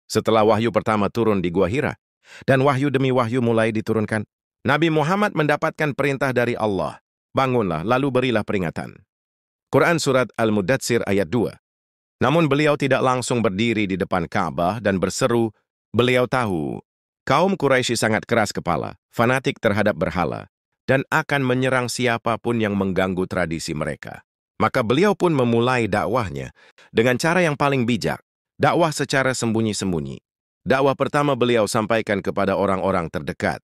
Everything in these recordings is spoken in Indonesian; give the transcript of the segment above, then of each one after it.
setelah wahyu pertama turun di Gua Hira, dan wahyu demi wahyu mulai diturunkan, Nabi Muhammad mendapatkan perintah dari Allah, bangunlah lalu berilah peringatan. Quran Surat Al-Mudatsir ayat 2. Namun beliau tidak langsung berdiri di depan Ka'bah dan berseru, beliau tahu, kaum Quraisy sangat keras kepala, fanatik terhadap berhala, dan akan menyerang siapapun yang mengganggu tradisi mereka. Maka beliau pun memulai dakwahnya dengan cara yang paling bijak, dakwah secara sembunyi-sembunyi. Dakwah pertama beliau sampaikan kepada orang-orang terdekat.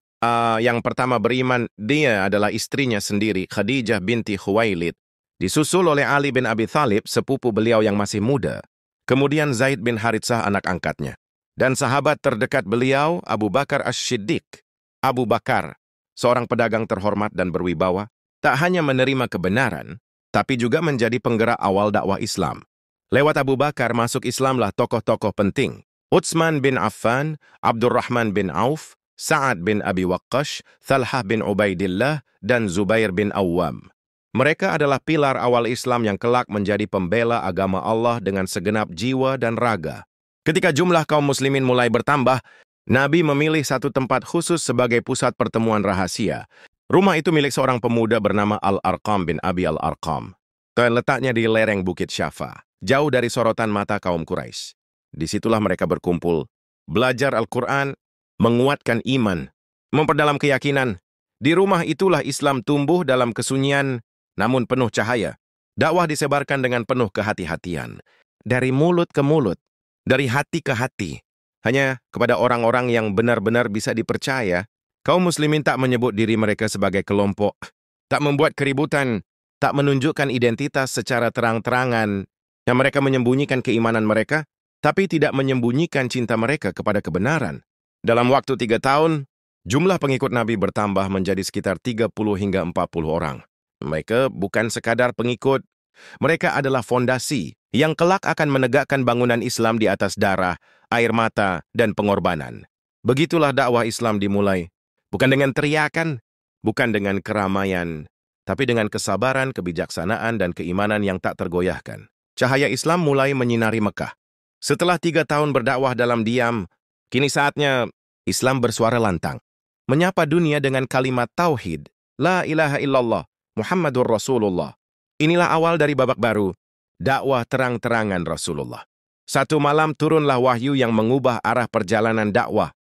Yang pertama beriman, dia adalah istrinya sendiri, Khadijah binti Khuwailid. Disusul oleh Ali bin Abi Thalib, sepupu beliau yang masih muda. Kemudian Zaid bin Haritsah, anak angkatnya. Dan sahabat terdekat beliau, Abu Bakar Asy-Syiddiq. Abu Bakar, seorang pedagang terhormat dan berwibawa, tak hanya menerima kebenaran, tapi juga menjadi penggerak awal dakwah Islam. Lewat Abu Bakar masuk Islamlah tokoh-tokoh penting. Utsman bin Affan, Abdurrahman bin Auf, Sa'ad bin Abi Waqqash, Thalhah bin Ubaidillah, dan Zubair bin Awwam. Mereka adalah pilar awal Islam yang kelak menjadi pembela agama Allah dengan segenap jiwa dan raga. Ketika jumlah kaum muslimin mulai bertambah, Nabi memilih satu tempat khusus sebagai pusat pertemuan rahasia. Rumah itu milik seorang pemuda bernama Al-Arqam bin Abi Al-Arqam. Letaknya di lereng Bukit Syafa, jauh dari sorotan mata kaum Quraisy. Disitulah mereka berkumpul, belajar Al-Quran, menguatkan iman, memperdalam keyakinan. Di rumah itulah Islam tumbuh dalam kesunyian, namun penuh cahaya. Dakwah disebarkan dengan penuh kehati-hatian. Dari mulut ke mulut, dari hati ke hati. Hanya kepada orang-orang yang benar-benar bisa dipercaya, kaum muslimin tak menyebut diri mereka sebagai kelompok, tak membuat keributan, tak menunjukkan identitas secara terang-terangan, yang mereka menyembunyikan keimanan mereka, tapi tidak menyembunyikan cinta mereka kepada kebenaran. Dalam waktu 3 tahun, jumlah pengikut Nabi bertambah menjadi sekitar 30 hingga 40 orang. Mereka bukan sekadar pengikut, mereka adalah fondasi yang kelak akan menegakkan bangunan Islam di atas darah, air mata, dan pengorbanan. Begitulah dakwah Islam dimulai, bukan dengan teriakan, bukan dengan keramaian, tapi dengan kesabaran, kebijaksanaan, dan keimanan yang tak tergoyahkan. Cahaya Islam mulai menyinari Mekah. Setelah 3 tahun berdakwah dalam diam, kini saatnya Islam bersuara lantang, menyapa dunia dengan kalimat tauhid, La ilaha illallah, Muhammadur Rasulullah. Inilah awal dari babak baru, dakwah terang-terangan Rasulullah. Satu malam turunlah wahyu yang mengubah arah perjalanan dakwah.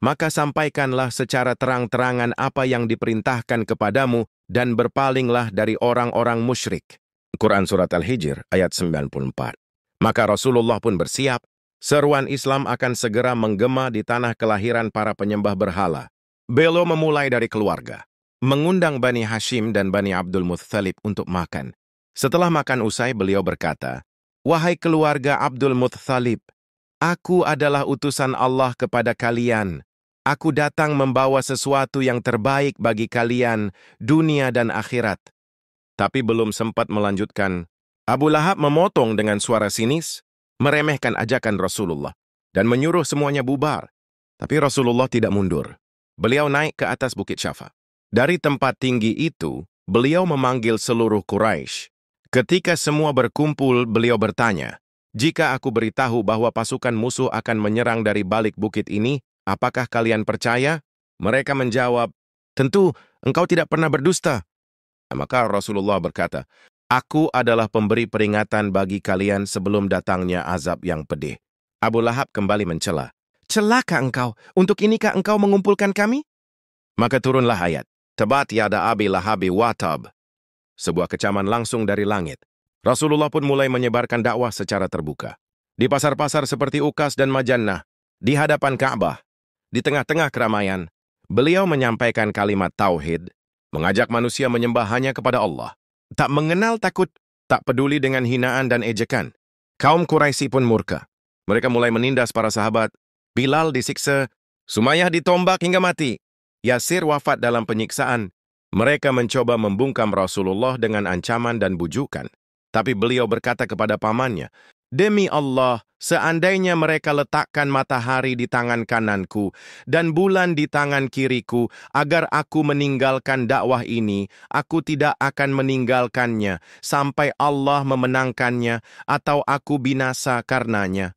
Maka sampaikanlah secara terang-terangan apa yang diperintahkan kepadamu dan berpalinglah dari orang-orang musyrik. Quran Surat Al-Hijr ayat 94. Maka Rasulullah pun bersiap, seruan Islam akan segera menggema di tanah kelahiran para penyembah berhala. Beliau memulai dari keluarga, mengundang Bani Hashim dan Bani Abdul Muttalib untuk makan. Setelah makan usai, beliau berkata, wahai keluarga Abdul Muttalib, aku adalah utusan Allah kepada kalian. Aku datang membawa sesuatu yang terbaik bagi kalian, dunia dan akhirat. Tapi belum sempat melanjutkan, Abu Lahab memotong dengan suara sinis, meremehkan ajakan Rasulullah, dan menyuruh semuanya bubar. Tapi Rasulullah tidak mundur. Beliau naik ke atas Bukit Syafa. Dari tempat tinggi itu, beliau memanggil seluruh Quraisy. Ketika semua berkumpul, beliau bertanya, jika aku beritahu bahwa pasukan musuh akan menyerang dari balik bukit ini, apakah kalian percaya? Mereka menjawab, tentu, engkau tidak pernah berdusta. Maka Rasulullah berkata, aku adalah pemberi peringatan bagi kalian sebelum datangnya azab yang pedih. Abu Lahab kembali mencela, celaka engkau, untuk inikah engkau mengumpulkan kami? Maka turunlah ayat, Tabat yada Abi Lahabi watab. Sebuah kecaman langsung dari langit. Rasulullah pun mulai menyebarkan dakwah secara terbuka. Di pasar-pasar seperti Ukas dan Majannah, di hadapan Ka'bah, di tengah-tengah keramaian, beliau menyampaikan kalimat tauhid, mengajak manusia menyembah hanya kepada Allah. Tak mengenal takut, tak peduli dengan hinaan dan ejekan. Kaum Quraisy pun murka. Mereka mulai menindas para sahabat. Bilal disiksa, Sumayyah ditombak hingga mati. Yasir wafat dalam penyiksaan. Mereka mencoba membungkam Rasulullah dengan ancaman dan bujukan. Tapi beliau berkata kepada pamannya, demi Allah, seandainya mereka letakkan matahari di tangan kananku dan bulan di tangan kiriku, agar aku meninggalkan dakwah ini, aku tidak akan meninggalkannya sampai Allah memenangkannya atau aku binasa karenanya.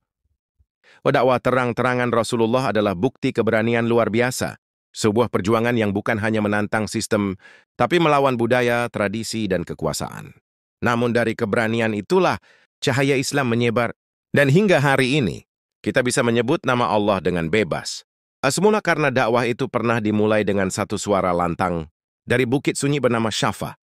Dakwah terang-terangan Rasulullah adalah bukti keberanian luar biasa. Sebuah perjuangan yang bukan hanya menantang sistem, tapi melawan budaya, tradisi, dan kekuasaan. Namun dari keberanian itulah cahaya Islam menyebar. Dan hingga hari ini, kita bisa menyebut nama Allah dengan bebas. Semula karena dakwah itu pernah dimulai dengan satu suara lantang dari bukit sunyi bernama Syafa.